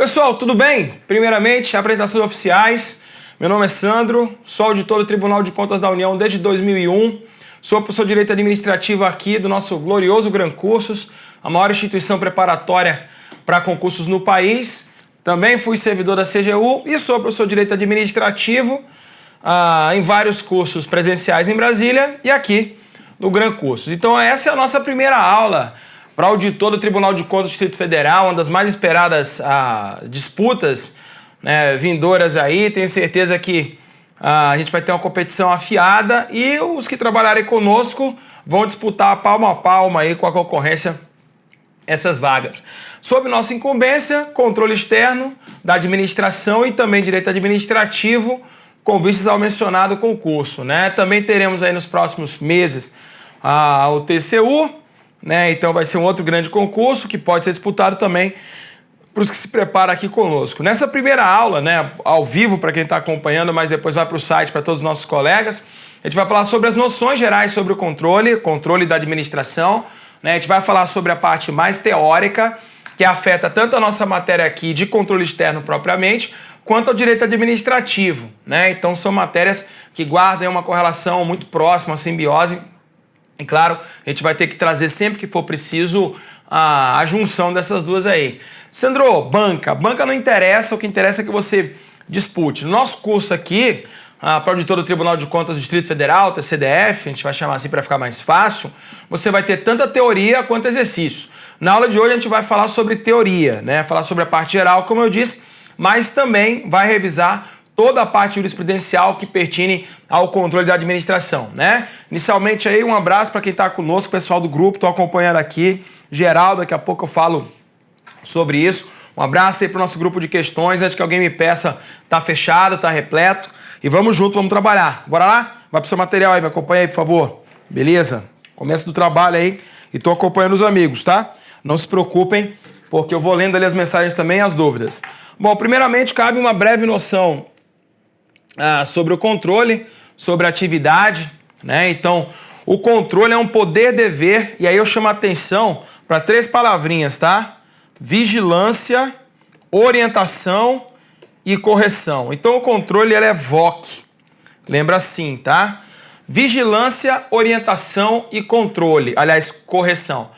Pessoal, tudo bem? Primeiramente, apresentações oficiais. Meu nome é Sandro, sou auditor do Tribunal de Contas da União desde 2001. Sou professor de Direito Administrativo aqui do nosso glorioso Gran Cursos, a maior instituição preparatória para concursos no país. Também fui servidor da CGU e sou professor de Direito Administrativo em vários cursos presenciais em Brasília e aqui no Gran Cursos. Então essa é a nossa primeira aula para auditor do Tribunal de Contas do Distrito Federal, uma das mais esperadas disputas vindouras aí. Tenho certeza que a gente vai ter uma competição afiada e os que trabalharem conosco vão disputar palma a palma aí com a concorrência essas vagas. Sob nossa incumbência, controle externo da administração e também direito administrativo, com vistas ao mencionado concurso, Também teremos aí nos próximos meses o TCU, Então vai ser um outro grande concurso que pode ser disputado também para os que se preparam aqui conosco. Nessa primeira aula, ao vivo para quem está acompanhando, mas depois vai para o site para todos os nossos colegas, a gente vai falar sobre as noções gerais sobre o controle da administração, A gente vai falar sobre a parte mais teórica, que afeta tanto a nossa matéria aqui de controle externo propriamente, quanto ao direito administrativo, Então são matérias que guardam uma correlação muito próxima, uma simbiose. E claro, a gente vai ter que trazer sempre que for preciso a junção dessas duas aí. Sandro, banca não interessa, o que interessa é que você dispute. No nosso curso aqui, para auditor do Tribunal de Contas do Distrito Federal, TCDF, a gente vai chamar assim para ficar mais fácil, você vai ter tanta teoria quanto exercício. Na aula de hoje a gente vai falar sobre teoria, Falar sobre a parte geral, como eu disse, mas também vai revisar toda a parte jurisprudencial que pertine ao controle da administração, Inicialmente aí um abraço para quem está conosco, pessoal do grupo, estou acompanhando aqui, geral, daqui a pouco eu falo sobre isso. Um abraço aí para o nosso grupo de questões, antes que alguém me peça, tá fechado, tá repleto, e vamos junto, vamos trabalhar. Bora lá? Vai pro seu material aí, me acompanha aí, por favor. Beleza? Começo do trabalho aí e tô acompanhando os amigos, tá? Não se preocupem, porque eu vou lendo ali as mensagens também e as dúvidas. Bom, primeiramente cabe uma breve noção sobre o controle, sobre a atividade, Então, o controle é um poder-dever, e aí eu chamo a atenção para 3 palavrinhas, tá? Vigilância, orientação e correção. Então, o controle ele é VOC. Lembra assim, tá? Vigilância, orientação e controle. Aliás, correção.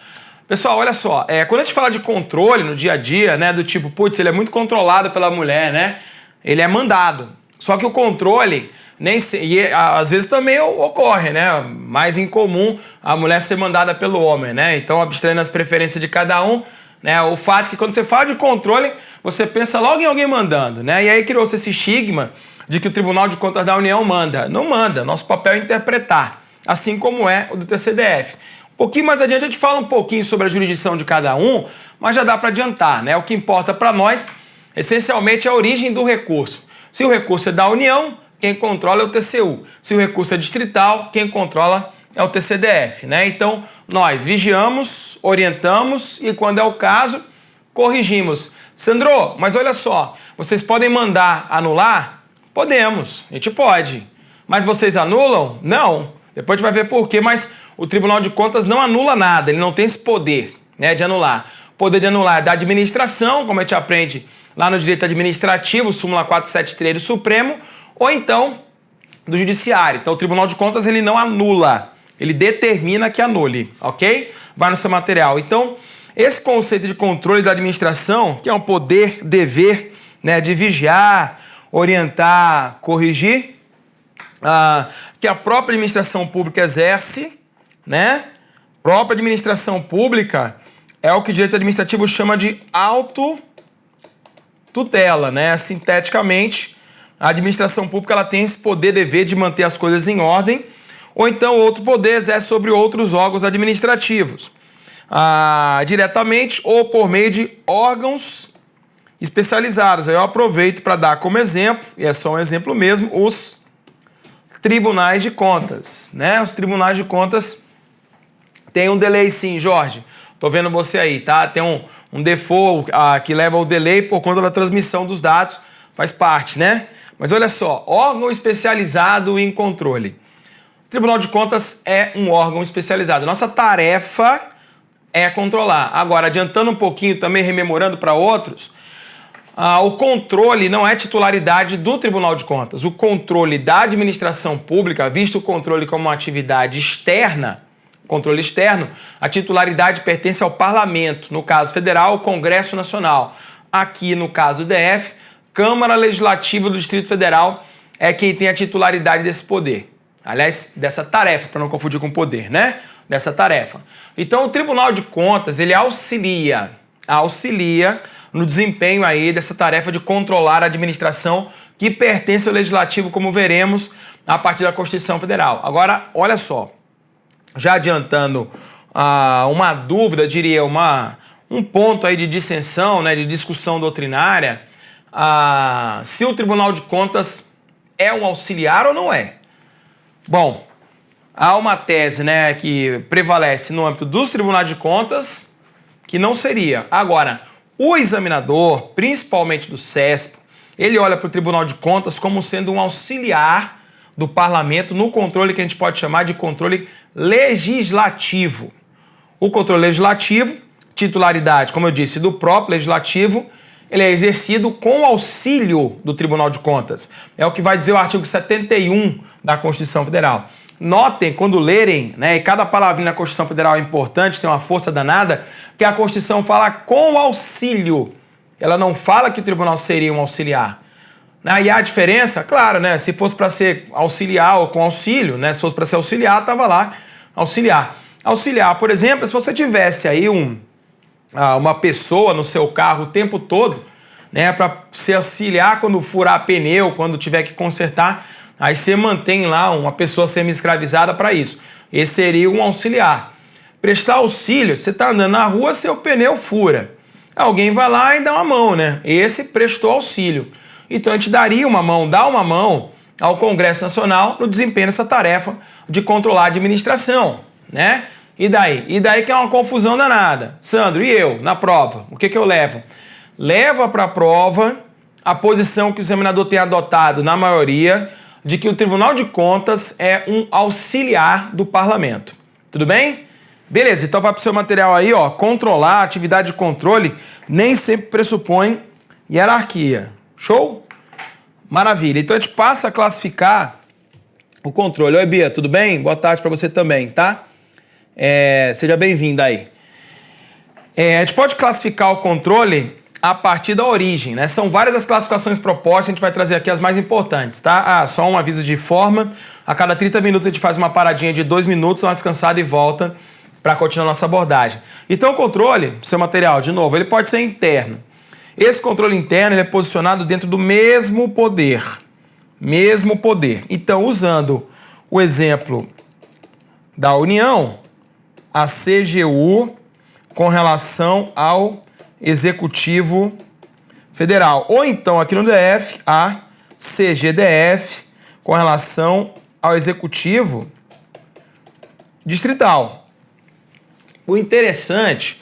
Pessoal, olha só. Quando a gente fala de controle no dia a dia, Do tipo, putz, ele é muito controlado pela mulher, Ele é mandado. Só que o controle, às vezes também ocorre, Mais incomum a mulher ser mandada pelo homem, Então, abstraindo as preferências de cada um, O fato é que quando você fala de controle, você pensa logo em alguém mandando, E aí criou-se esse estigma de que o Tribunal de Contas da União manda. Não manda, nosso papel é interpretar, assim como é o do TCDF. Um pouquinho mais adiante a gente fala um pouquinho sobre a jurisdição de cada um, mas já dá para adiantar, O que importa para nós, essencialmente, é a origem do recurso. Se o recurso é da União, quem controla é o TCU. Se o recurso é distrital, quem controla é o TCDF, Então, nós vigiamos, orientamos e, quando é o caso, corrigimos. Sandro, mas olha só, vocês podem mandar anular? Podemos, a gente pode. Mas vocês anulam? Não. Depois a gente vai ver por quê, mas o Tribunal de Contas não anula nada, ele não tem esse poder, de anular. O poder de anular é da administração, como a gente aprende lá no direito administrativo, súmula 473 do Supremo, ou então do judiciário. Então o Tribunal de Contas ele não anula, ele determina que anule, ok? Vai no seu material. Então, esse conceito de controle da administração, que é um poder, dever, de vigiar, orientar, corrigir, que a própria administração pública exerce, Própria administração pública é o que o direito administrativo chama de autotutela, Sinteticamente, a administração pública ela tem esse poder, dever de manter as coisas em ordem, ou então outro poder exerce sobre outros órgãos administrativos, diretamente ou por meio de órgãos especializados. Aí eu aproveito para dar como exemplo, e é só um exemplo mesmo, os tribunais de contas, Os tribunais de contas têm um delay sim, Jorge. Tô vendo você aí, tá? Tem um default que leva ao delay por conta da transmissão dos dados, faz parte, Mas olha só, órgão especializado em controle. O Tribunal de Contas é um órgão especializado. Nossa tarefa é controlar. Agora, adiantando um pouquinho, também rememorando para outros, o controle não é titularidade do Tribunal de Contas. O controle da administração pública, visto o controle como uma atividade externa, controle externo, a titularidade pertence ao Parlamento, no caso federal, o Congresso Nacional. Aqui, no caso do DF, Câmara Legislativa do Distrito Federal é quem tem a titularidade desse poder. Aliás, dessa tarefa, para não confundir com poder, né? Dessa tarefa. Então, o Tribunal de Contas, ele auxilia no desempenho aí dessa tarefa de controlar a administração que pertence ao Legislativo, como veremos a partir da Constituição Federal. Agora, olha só, já adiantando uma dúvida, diria, um ponto aí de dissensão, né, de discussão doutrinária, se o Tribunal de Contas é um auxiliar ou não é. Bom, há uma tese, né, que prevalece no âmbito dos tribunais de contas que não seria. Agora, o examinador, principalmente do CESP, ele olha para o Tribunal de Contas como sendo um auxiliar do parlamento no controle que a gente pode chamar de controle legislativo. O controle legislativo, titularidade, como eu disse, do próprio legislativo, ele é exercido com auxílio do Tribunal de Contas. É o que vai dizer o artigo 71 da Constituição Federal. Notem, quando lerem, né, e cada palavrinha na Constituição Federal é importante, tem uma força danada, que a Constituição fala com auxílio. Ela não fala que o tribunal seria um auxiliar. E há a diferença, claro, né? Se fosse para ser auxiliar ou com auxílio, né? Se fosse para ser auxiliar, estava lá auxiliar. Auxiliar, por exemplo, se você tivesse aí uma pessoa no seu carro o tempo todo, né? Para se auxiliar quando furar pneu, quando tiver que consertar, aí você mantém lá uma pessoa semi-escravizada para isso. Esse seria um auxiliar. Prestar auxílio, você está andando na rua, seu pneu fura. Alguém vai lá e dá uma mão, né? Esse prestou auxílio. Então a gente daria uma mão, dá uma mão ao Congresso Nacional no desempenho dessa tarefa de controlar a administração, né? E daí? E daí que é uma confusão danada. Sandro, e eu, na prova? O que eu levo? Leva para a prova a posição que o examinador tem adotado, na maioria, de que o Tribunal de Contas é um auxiliar do parlamento. Tudo bem? Beleza, então vai para o seu material aí, ó. Controlar, a atividade de controle nem sempre pressupõe hierarquia. Show? Maravilha. Então a gente passa a classificar o controle. Oi, Bia, tudo bem? Boa tarde para você também, tá? Seja bem-vinda aí. A gente pode classificar o controle a partir da origem, né? São várias as classificações propostas, a gente vai trazer aqui as mais importantes, tá? Só um aviso de forma, a cada 30 minutos a gente faz uma paradinha de 2 minutos, uma descansada e volta para continuar nossa abordagem. Então o controle, seu material, de novo, ele pode ser interno. Esse controle interno ele é posicionado dentro do mesmo poder. Mesmo poder. Então, usando o exemplo da União, a CGU com relação ao Executivo Federal. Ou então, aqui no DF, a CGDF com relação ao Executivo Distrital. O interessante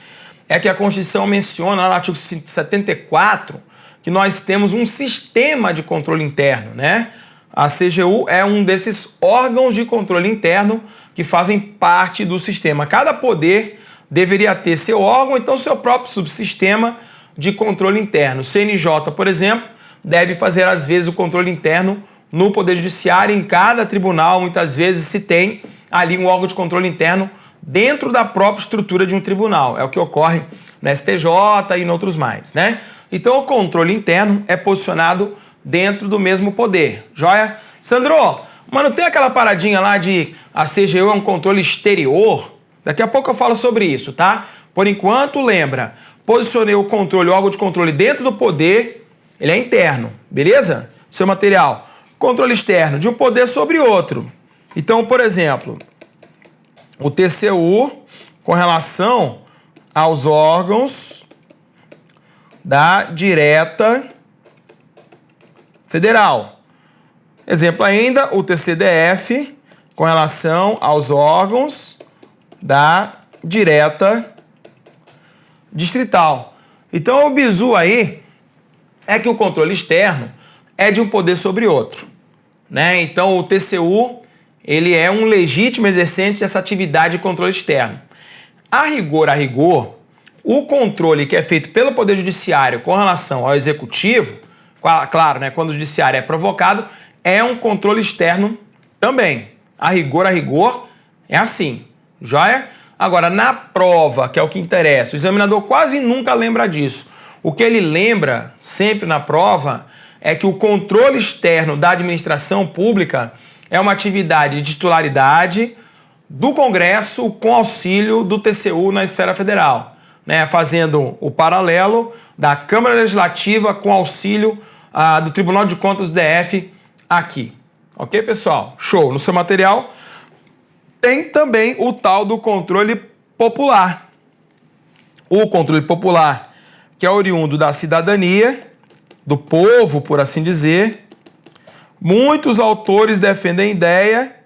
é que a Constituição menciona, lá no artigo 74, que nós temos um sistema de controle interno, né? A CGU é um desses órgãos de controle interno que fazem parte do sistema. Cada poder deveria ter seu órgão, então seu próprio subsistema de controle interno. O CNJ, por exemplo, deve fazer, às vezes, o controle interno no Poder Judiciário. Em cada tribunal, muitas vezes, se tem ali um órgão de controle interno dentro da própria estrutura de um tribunal. É o que ocorre no STJ e em outros mais, né? Então, o controle interno é posicionado dentro do mesmo poder. Joia? Sandro, mas não tem aquela paradinha lá de a CGU é um controle exterior? Daqui a pouco eu falo sobre isso, tá? Por enquanto, lembra, posicionei o controle, o órgão de controle dentro do poder, ele é interno, beleza? Seu material. Controle externo, de um poder sobre outro. Então, por exemplo, o TCU com relação aos órgãos da direta federal. Exemplo ainda, o TCDF com relação aos órgãos da direta distrital. Então, o bizu aí é que o controle externo é de um poder sobre outro, né? Então, o TCU ele é um legítimo exercente dessa atividade de controle externo. A rigor, O controle que é feito pelo Poder Judiciário com relação ao Executivo, claro, né, quando o Judiciário é provocado, é um controle externo também. A rigor, é assim, joia? Agora, na prova, que é o que interessa, o examinador quase nunca lembra disso. O que ele lembra sempre na prova é que o controle externo da administração pública é uma atividade de titularidade do Congresso com auxílio do TCU na esfera federal, né, fazendo o paralelo da Câmara Legislativa com auxílio do Tribunal de Contas do DF aqui. Ok, pessoal? Show! No seu material tem também o tal do controle popular. O controle popular, que é oriundo da cidadania, do povo, por assim dizer. Muitos autores defendem a ideia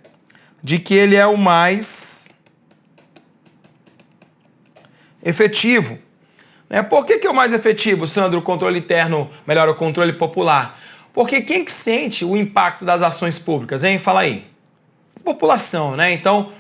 de que ele é o mais efetivo. Por que é o mais efetivo, Sandro, o controle interno, melhor, o controle popular? Porque quem que sente o impacto das ações públicas, hein? Fala aí. A população, né? Então,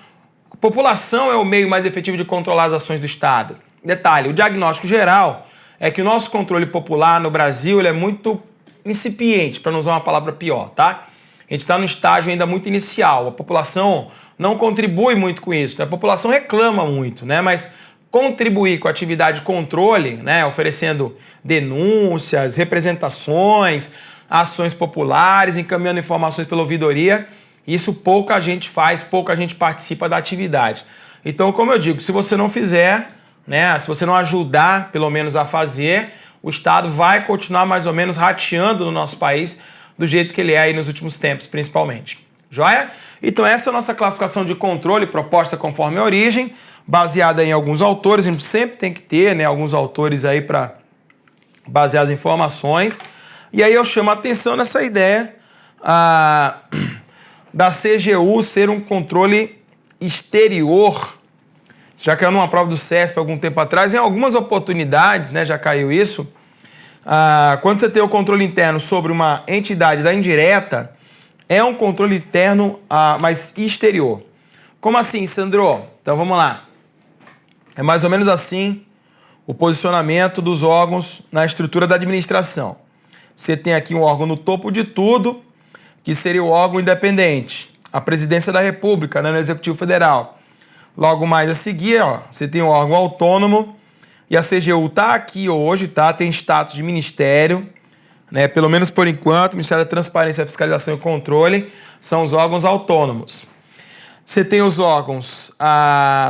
a população é o meio mais efetivo de controlar as ações do Estado. Detalhe, o diagnóstico geral é que o nosso controle popular no Brasil ele é muito incipiente, para não usar uma palavra pior, tá? A gente está no estágio ainda muito inicial, a população não contribui muito com isso, né? A população reclama muito, né? Mas contribuir com a atividade de controle, né? Oferecendo denúncias, representações, ações populares, encaminhando informações pela ouvidoria, isso pouca gente faz, pouca gente participa da atividade. Então, como eu digo, se você não fizer, né, se você não ajudar, pelo menos, a fazer, o Estado vai continuar mais ou menos rateando no nosso país do jeito que ele é aí nos últimos tempos, principalmente. Joia? Então essa é a nossa classificação de controle proposta conforme a origem, baseada em alguns autores. A gente sempre tem que ter, né, alguns autores aí para basear as informações. E aí eu chamo a atenção nessa ideia da CGU ser um controle exterior. Já caiu numa prova do CESP algum tempo atrás, em algumas oportunidades, né, já caiu isso. Quando você tem o controle interno sobre uma entidade da indireta, é um controle interno, mas exterior. Como assim, Sandro? Então vamos lá. É mais ou menos assim o posicionamento dos órgãos na estrutura da administração. Você tem aqui um órgão no topo de tudo, que seria o órgão independente, a Presidência da República, né, no Executivo Federal. Logo mais a seguir, ó, você tem um órgão autônomo, e a CGU está aqui hoje, tá? Tem status de ministério, né? Pelo menos por enquanto, o Ministério da Transparência, Fiscalização e Controle são os órgãos autônomos. Você tem os órgãos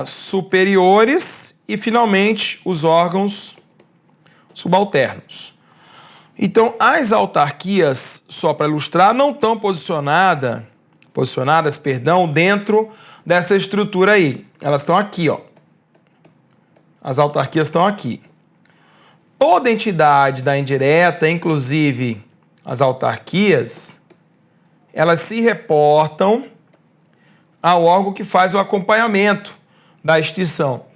superiores e, finalmente, os órgãos subalternos. Então, as autarquias, só para ilustrar, não estão posicionadas, dentro dessa estrutura aí. Elas estão aqui, ó. As autarquias estão aqui. Toda entidade da indireta, inclusive as autarquias, elas se reportam ao órgão que faz o acompanhamento da instituição.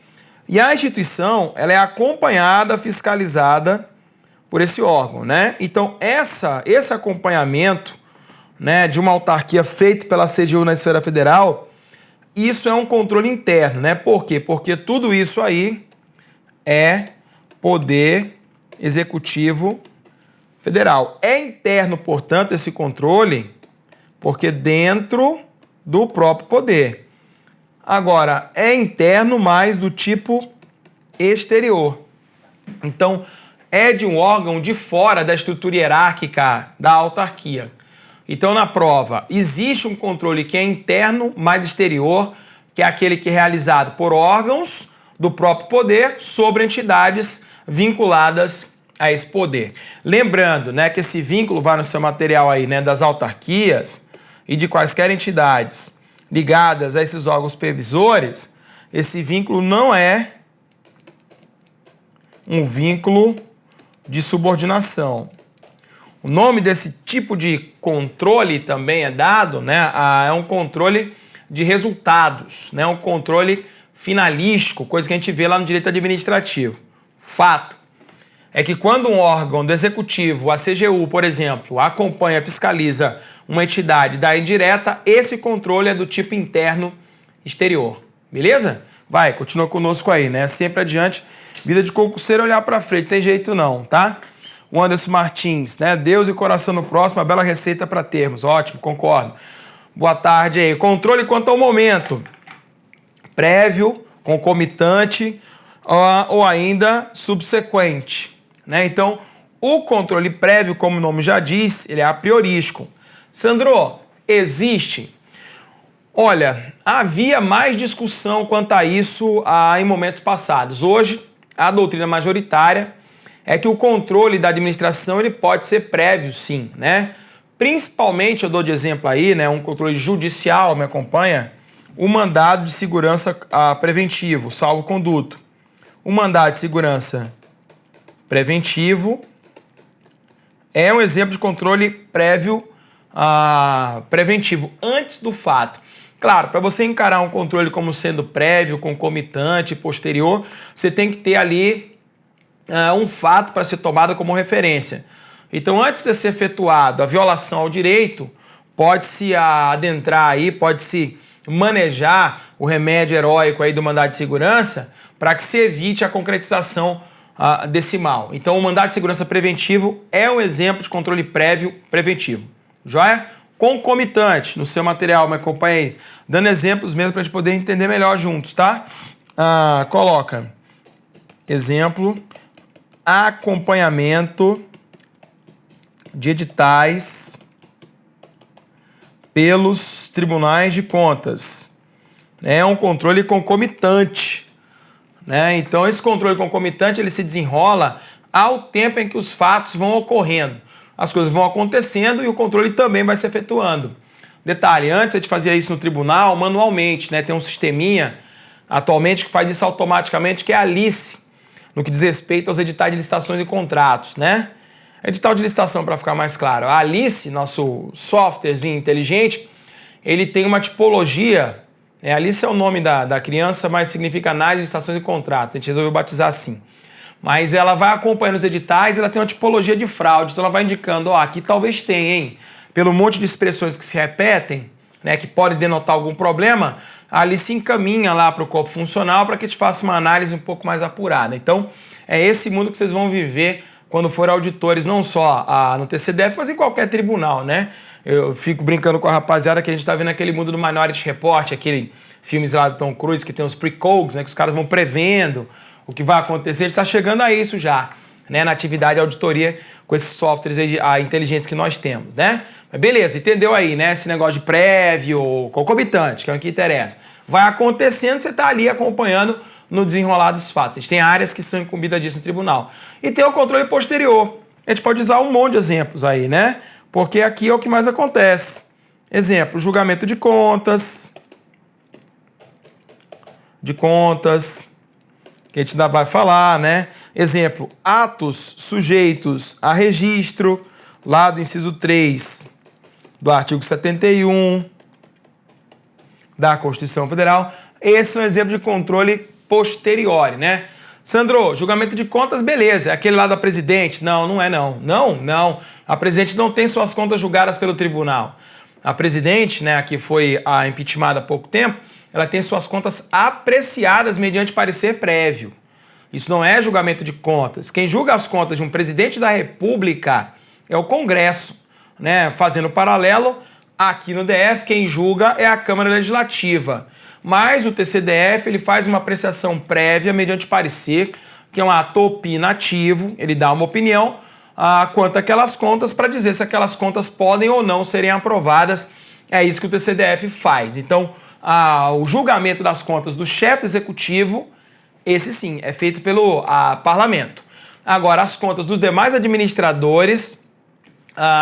E a instituição, ela é acompanhada, fiscalizada por esse órgão, né? Então, esse acompanhamento, né, de uma autarquia feito pela CGU na esfera federal, isso é um controle interno, né? Por quê? Porque tudo isso aí é poder executivo federal. É interno, portanto, esse controle, porque dentro do próprio poder. Agora, é interno, mas do tipo exterior. Então, é de um órgão de fora da estrutura hierárquica da autarquia. Então, na prova, existe um controle que é interno, mais exterior, que é aquele que é realizado por órgãos do próprio poder sobre entidades vinculadas a esse poder. Lembrando, né, que esse vínculo vai no seu material aí, né, das autarquias e de quaisquer entidades ligadas a esses órgãos supervisores, esse vínculo não é um vínculo de subordinação. O nome desse tipo de controle também é dado, né, é um controle de resultados, né, um controle finalístico, coisa que a gente vê lá no direito administrativo. Fato é que quando um órgão do executivo, a CGU, por exemplo, acompanha, fiscaliza uma entidade da indireta, esse controle é do tipo interno exterior. Beleza? Vai, continua conosco aí, né? Sempre adiante, Vida de concurseiro é olhar para frente, tem jeito não, tá? O Anderson Martins, né? Deus e coração no próximo, uma bela receita para termos. Ótimo, concordo. Boa tarde aí. Controle quanto ao momento. Prévio, concomitante ou ainda subsequente, né? Então, o controle prévio, como o nome já diz, ele é a priorístico. Sandro, existe? Olha, havia mais discussão quanto a isso em momentos passados. Hoje, a doutrina majoritária é que o controle da administração ele pode ser prévio, sim, né? Principalmente, eu dou de exemplo aí, né, um controle judicial, me acompanha, o mandado de segurança preventivo, salvo-conduto. O mandado de segurança preventivo é um exemplo de controle prévio preventivo, antes do fato. Claro, para você encarar um controle como sendo prévio, concomitante, posterior, você tem que ter ali um fato para ser tomado como referência. Então, antes de ser efetuado a violação ao direito, pode-se adentrar aí, pode-se manejar o remédio heróico aí do mandado de segurança para que se evite a concretização desse mal. Então, o mandado de segurança preventivo é um exemplo de controle prévio preventivo. Joia? Concomitante, no seu material, me acompanha aí, dando exemplos mesmo para a gente poder entender melhor juntos, tá? Coloca exemplo, acompanhamento de editais pelos tribunais de contas. É um controle concomitante, né? Então, esse controle concomitante ele se desenrola ao tempo em que os fatos vão ocorrendo. As coisas vão acontecendo e o controle também vai se efetuando. Detalhe, antes a gente fazia isso no tribunal manualmente, né? Tem um sisteminha atualmente que faz isso automaticamente, que é a Alice, no que diz respeito aos editais de licitações e contratos, né? Edital de licitação, para ficar mais claro. A Alice, nosso softwarezinho inteligente, ele tem uma tipologia. Alice é o nome da criança, mas significa análise de licitações e contratos. A gente resolveu batizar assim. Mas ela vai acompanhando os editais, ela tem uma tipologia de fraude. Então ela vai indicando, aqui talvez tenha, hein? Pelo monte de expressões que se repetem, né, que podem denotar algum problema, a Alice encaminha lá para o corpo funcional para que a gente faça uma análise um pouco mais apurada. Então, é esse mundo que vocês vão viver quando forem auditores, não só no TCDF, mas em qualquer tribunal, né? Eu fico brincando com a rapaziada que a gente está vendo aquele mundo do Minority Report, aquele filmes lá do Tom Cruise, que tem os precogs, né? Que os caras vão prevendo o que vai acontecer. A gente está chegando a isso já, né? Na atividade de auditoria com esses softwares aí, inteligentes que nós temos, né? Mas beleza, entendeu aí, né? Esse negócio de prévio, concomitante, que é o que interessa. Vai acontecendo, você está ali acompanhando no desenrolar dos fatos. A gente tem áreas que são incumbidas disso no tribunal. E tem o controle posterior. A gente pode usar um monte de exemplos aí, né? Porque aqui é o que mais acontece. Exemplo, julgamento de contas. Que a gente ainda vai falar, né? Exemplo, atos sujeitos a registro, lá do inciso 3 do artigo 71 da Constituição Federal. Esse é um exemplo de controle posteriori, né? Sandro, julgamento de contas, beleza. É aquele lá da presidente? Não, não é não. Não. A presidente não tem suas contas julgadas pelo tribunal. A presidente, né, que foi impeachmentada há pouco tempo, ela tem suas contas apreciadas mediante parecer prévio. Isso não é julgamento de contas. Quem julga as contas de um presidente da República é o Congresso, né? Fazendo paralelo, aqui no DF, quem julga é a Câmara Legislativa. Mas o TCDF ele faz uma apreciação prévia mediante parecer, que é um ato opinativo, ele dá uma opinião quanto àquelas contas para dizer se aquelas contas podem ou não serem aprovadas. É isso que o TCDF faz. Então, o julgamento das contas do chefe executivo, esse sim, é feito pelo parlamento. Agora, as contas dos demais administradores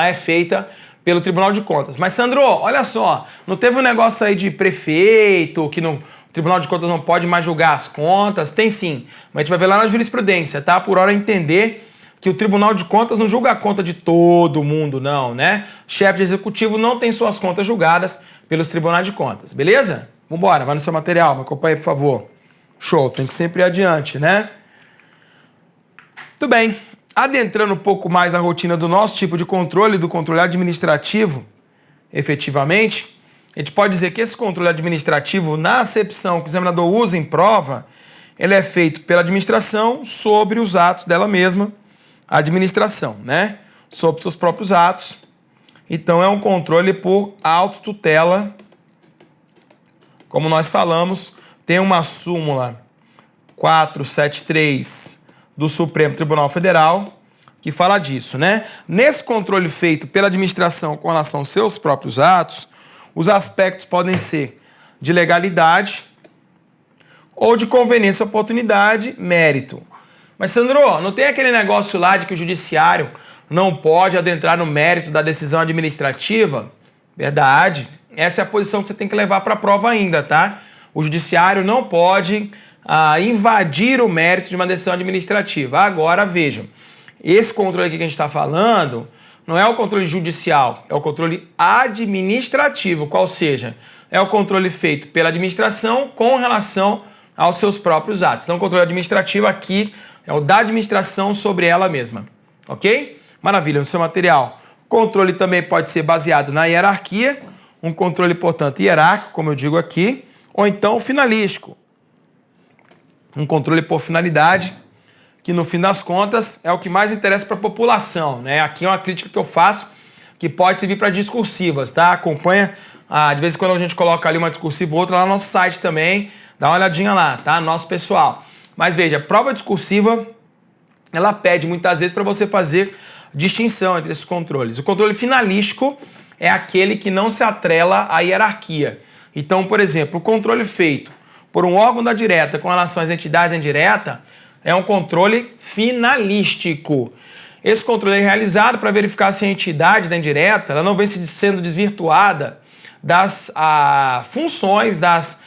é feita pelo Tribunal de Contas. Mas, Sandro, olha só, não teve um negócio aí de prefeito, que o Tribunal de Contas não pode mais julgar as contas? Tem sim, mas a gente vai ver lá na jurisprudência, tá? Por hora entender que o Tribunal de Contas não julga a conta de todo mundo, não, né? Chefe de executivo não tem suas contas julgadas pelos Tribunais de Contas, beleza? Vambora, vai no seu material, me acompanha, por favor. Show, tem que sempre ir adiante, né? Muito bem. Adentrando um pouco mais a rotina do nosso tipo de controle, do controle administrativo, efetivamente, a gente pode dizer que esse controle administrativo, na acepção que o examinador usa em prova, ele é feito pela administração sobre os atos dela mesma, a administração, né? Sobre seus próprios atos. Então, é um controle por autotutela, como nós falamos, tem uma súmula 473 do Supremo Tribunal Federal que fala disso, né? Nesse controle feito pela administração com relação aos seus próprios atos, os aspectos podem ser de legalidade ou de conveniência, oportunidade, mérito. Mas, Sandro, não tem aquele negócio lá de que o judiciário não pode adentrar no mérito da decisão administrativa? Verdade. Essa é a posição que você tem que levar para a prova ainda, tá? O judiciário não pode invadir o mérito de uma decisão administrativa. Agora, vejam, esse controle aqui que a gente está falando não é o controle judicial, é o controle administrativo, qual seja, é o controle feito pela administração com relação aos seus próprios atos. Então, o controle administrativo aqui é o da administração sobre ela mesma, ok? Maravilha, no seu material. Controle também pode ser baseado na hierarquia, um controle, portanto, hierárquico, como eu digo aqui, ou então finalístico. Um controle por finalidade, que no fim das contas é o que mais interessa para a população, né? Aqui é uma crítica que eu faço, que pode servir para discursivas, tá? Acompanha, de vez em quando a gente coloca ali uma discursiva ou outra lá no nosso site também, dá uma olhadinha lá, tá? Nosso pessoal. Mas veja, a prova discursiva, ela pede muitas vezes para você fazer distinção entre esses controles. O controle finalístico é aquele que não se atrela à hierarquia. Então, por exemplo, o controle feito por um órgão da direta com relação às entidades da indireta é um controle finalístico. Esse controle é realizado para verificar se a entidade da indireta ela não vem sendo desvirtuada das funções, das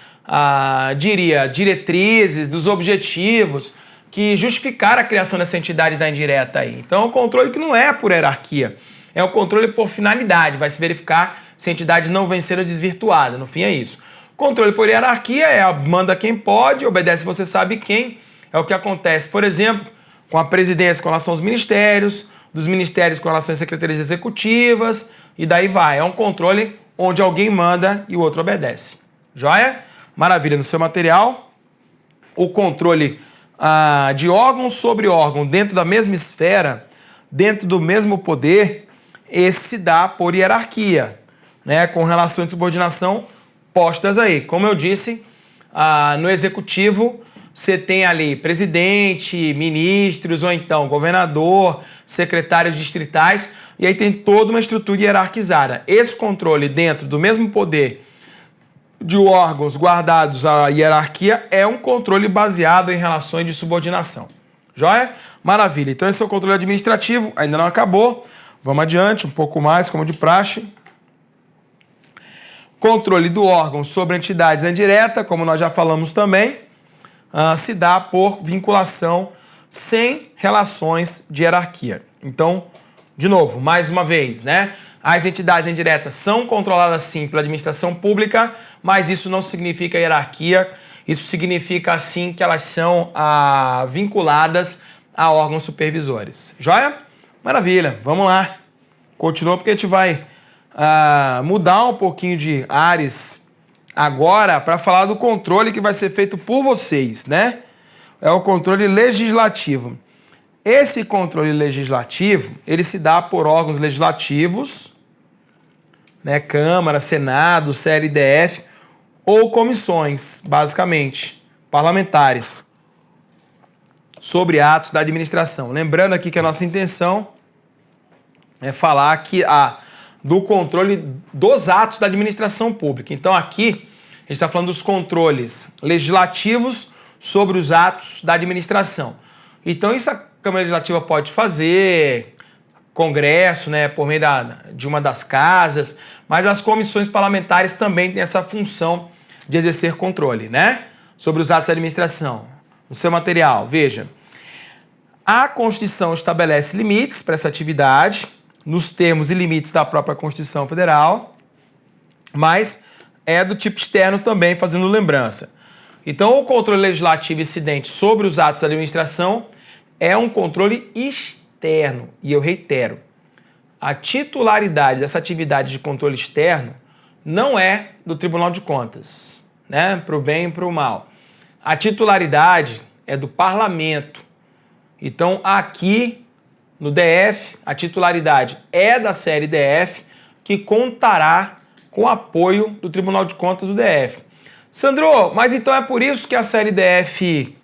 diretrizes, dos objetivos que justificaram a criação dessa entidade da indireta aí. Então, é um controle que não é por hierarquia, é um controle por finalidade, vai se verificar se a entidade não vem sendo desvirtuada, no fim é isso. Controle por hierarquia é manda quem pode, obedece você sabe quem, é o que acontece, por exemplo, com a presidência com relação aos ministérios, dos ministérios com relação às secretarias executivas, e daí vai. É um controle onde alguém manda e o outro obedece. Joia? Maravilha. No seu material, o controle de órgão sobre órgão dentro da mesma esfera, dentro do mesmo poder, esse se dá por hierarquia, né? Com relações de subordinação postas aí. Como eu disse, no executivo, você tem ali presidente, ministros, ou então governador, secretários distritais, e aí tem toda uma estrutura hierarquizada. Esse controle dentro do mesmo poder de órgãos guardados à hierarquia é um controle baseado em relações de subordinação. Joia? Maravilha. Então esse é o controle administrativo, ainda não acabou. Vamos adiante, um pouco mais, como de praxe. Controle do órgão sobre entidades indireta, como nós já falamos também, se dá por vinculação sem relações de hierarquia. Então, de novo, mais uma vez, né? As entidades indiretas são controladas sim pela administração pública, mas isso não significa hierarquia, isso significa sim que elas são vinculadas a órgãos supervisores. Joia? Maravilha, vamos lá. Continua porque a gente vai mudar um pouquinho de ares agora para falar do controle que vai ser feito por vocês, né? É o controle legislativo. Esse controle legislativo, ele se dá por órgãos legislativos, né? Câmara, Senado, CLDF, ou comissões, basicamente, parlamentares, sobre atos da administração. Lembrando aqui que a nossa intenção é falar que do controle dos atos da administração pública. Então aqui a gente está falando dos controles legislativos sobre os atos da administração. Então isso a Câmara Legislativa pode fazer, Congresso, né, por meio de uma das casas, mas as comissões parlamentares também têm essa função de exercer controle, né, sobre os atos da administração. No seu material, veja, a Constituição estabelece limites para essa atividade, nos termos e limites da própria Constituição Federal, mas é do tipo externo também, fazendo lembrança. Então, o controle legislativo incidente sobre os atos da administração é um controle externo, e eu reitero, a titularidade dessa atividade de controle externo não é do Tribunal de Contas, né? Para o bem e para o mal. a titularidade é do parlamento. Então, aqui no DF, a titularidade é da série DF, que contará com o apoio do Tribunal de Contas do DF. Sandro, mas então é por isso que a série DF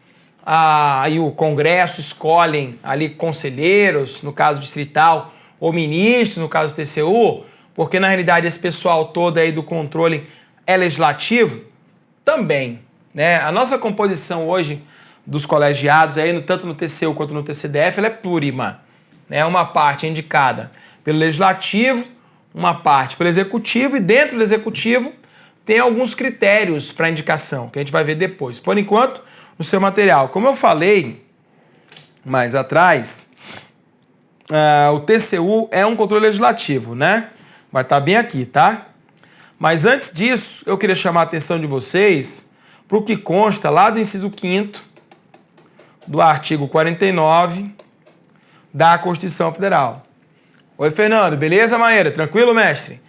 e o Congresso escolhem ali conselheiros, no caso distrital, ou ministros, no caso do TCU, porque na realidade esse pessoal todo aí do controle é legislativo? Também, né? A nossa composição hoje dos colegiados, aí, tanto no TCU quanto no TCDF, ela é plurima, né? Uma parte é indicada pelo legislativo, uma parte pelo executivo, e dentro do executivo tem alguns critérios para indicação, que a gente vai ver depois. Por enquanto, no seu material, como eu falei mais atrás, o TCU é um controle legislativo, né? Vai estar bem aqui, tá? Mas antes disso, eu queria chamar a atenção de vocês para o que consta lá do inciso 5º do artigo 49 da Constituição Federal. Oi, Fernando, beleza, Maíra? Tranquilo, mestre?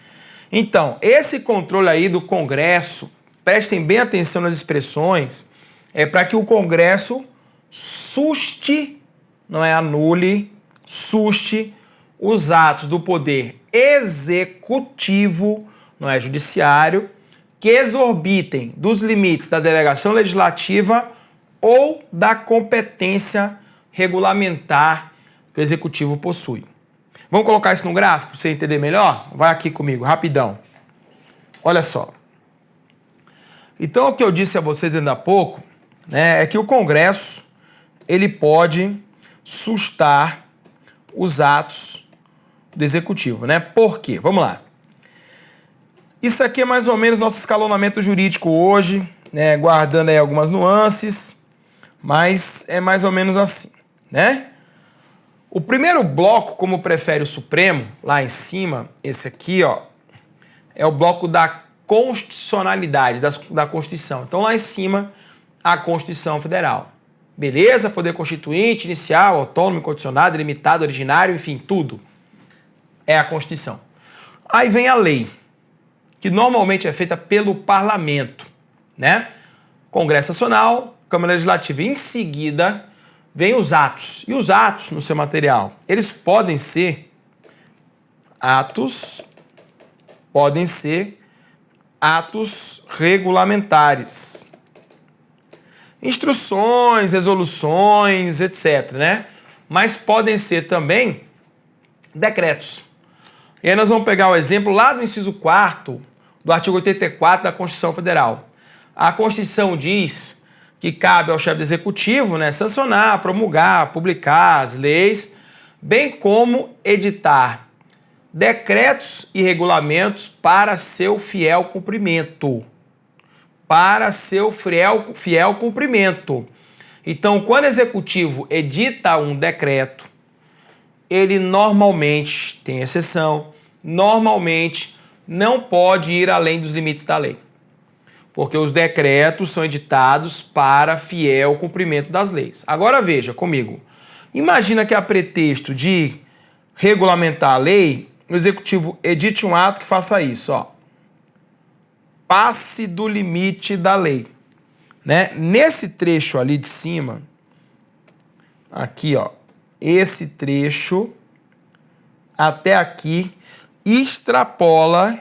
Então, esse controle aí do Congresso, prestem bem atenção nas expressões, é para que o Congresso suste, não é anule, suste os atos do poder executivo, não é judiciário, que exorbitem dos limites da delegação legislativa ou da competência regulamentar que o executivo possui. Vamos colocar isso no gráfico para você entender melhor? Vai aqui comigo, rapidão. Olha só. Então, o que eu disse a vocês ainda há pouco, né, é que o Congresso ele pode sustar os atos do Executivo, né? Por quê? Vamos lá. Isso aqui é mais ou menos nosso escalonamento jurídico hoje, né, guardando aí algumas nuances, mas é mais ou menos assim, né? O primeiro bloco, como prefere o Supremo, lá em cima, esse aqui, ó, é o bloco da constitucionalidade, da Constituição. Então, lá em cima, a Constituição Federal. Beleza? Poder constituinte, inicial, autônomo, condicionado, limitado, originário, enfim, tudo. É a Constituição. Aí vem a lei, que normalmente é feita pelo Parlamento, né? Congresso Nacional, Câmara Legislativa. Em seguida, vem os atos. E os atos, no seu material, eles podem ser atos regulamentares. Instruções, resoluções, etc, né? Mas podem ser também decretos. E aí nós vamos pegar o exemplo lá do inciso 4º do artigo 84 da Constituição Federal. A Constituição diz que cabe ao chefe do executivo, né, sancionar, promulgar, publicar as leis, bem como editar decretos e regulamentos para seu fiel cumprimento. Para seu fiel cumprimento. Então, quando o executivo edita um decreto, ele normalmente, tem exceção, normalmente não pode ir além dos limites da lei. Porque os decretos são editados para fiel cumprimento das leis. Agora veja comigo. Imagina que a pretexto de regulamentar a lei, o executivo edite um ato que faça isso, ó. Passe do limite da lei, né? Nesse trecho ali de cima, aqui, ó, esse trecho até aqui extrapola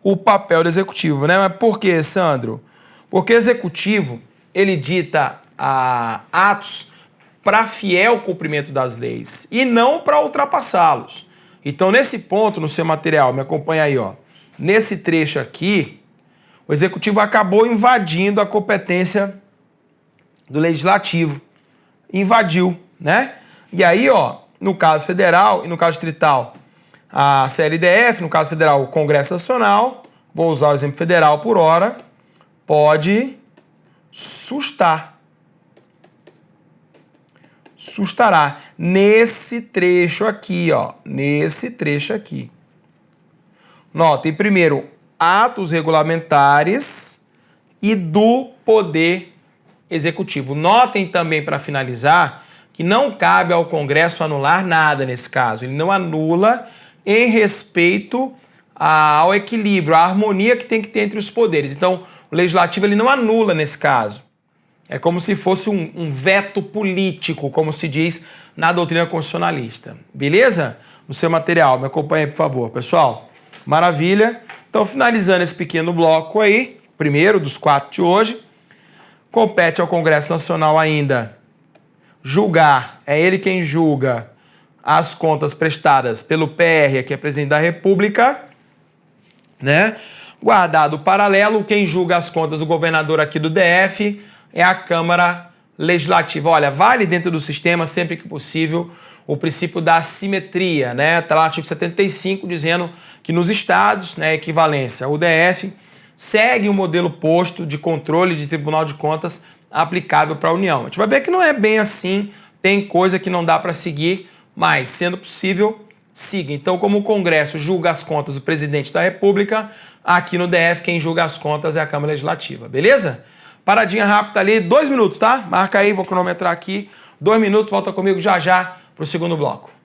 o papel do executivo, né? Mas por quê, Sandro? Porque o executivo, ele dita atos para fiel cumprimento das leis e não para ultrapassá-los. Então, nesse ponto, no seu material, me acompanha aí, ó. Nesse trecho aqui, o executivo acabou invadindo a competência do legislativo. Invadiu, né? E aí, ó, no caso federal e no caso distrital, a CLDF, no caso federal, o Congresso Nacional, vou usar o exemplo federal por hora, pode sustar. Sustará nesse trecho aqui, ó, nesse trecho aqui. Notem primeiro, atos regulamentares e do Poder Executivo. Notem também, para finalizar, que não cabe ao Congresso anular nada nesse caso. Ele não anula em respeito ao equilíbrio, à harmonia que tem que ter entre os poderes. Então, o Legislativo ele não anula nesse caso. É como se fosse um veto político, como se diz na doutrina constitucionalista. Beleza? No seu material, me acompanhe aí, por favor. Pessoal, maravilha. Então, finalizando esse pequeno bloco aí, primeiro dos 4 de hoje, compete ao Congresso Nacional ainda julgar, é ele quem julga as contas prestadas pelo PR, que é presidente da República, né? Guardado o paralelo, quem julga as contas do governador aqui do DF é a Câmara Legislativa. Olha, vale dentro do sistema, sempre que possível, o princípio da assimetria, né? Está lá no artigo 75 dizendo que nos estados, né, equivalência, o DF segue o modelo posto de controle de Tribunal de Contas aplicável para a União. A gente vai ver que não é bem assim, tem coisa que não dá para seguir, mas, sendo possível, siga. Então, como o Congresso julga as contas do presidente da República, aqui no DF quem julga as contas é a Câmara Legislativa, beleza? Paradinha rápida ali, 2 minutos, tá? Marca aí, vou cronometrar aqui, 2 minutos, volta comigo já já para o segundo bloco.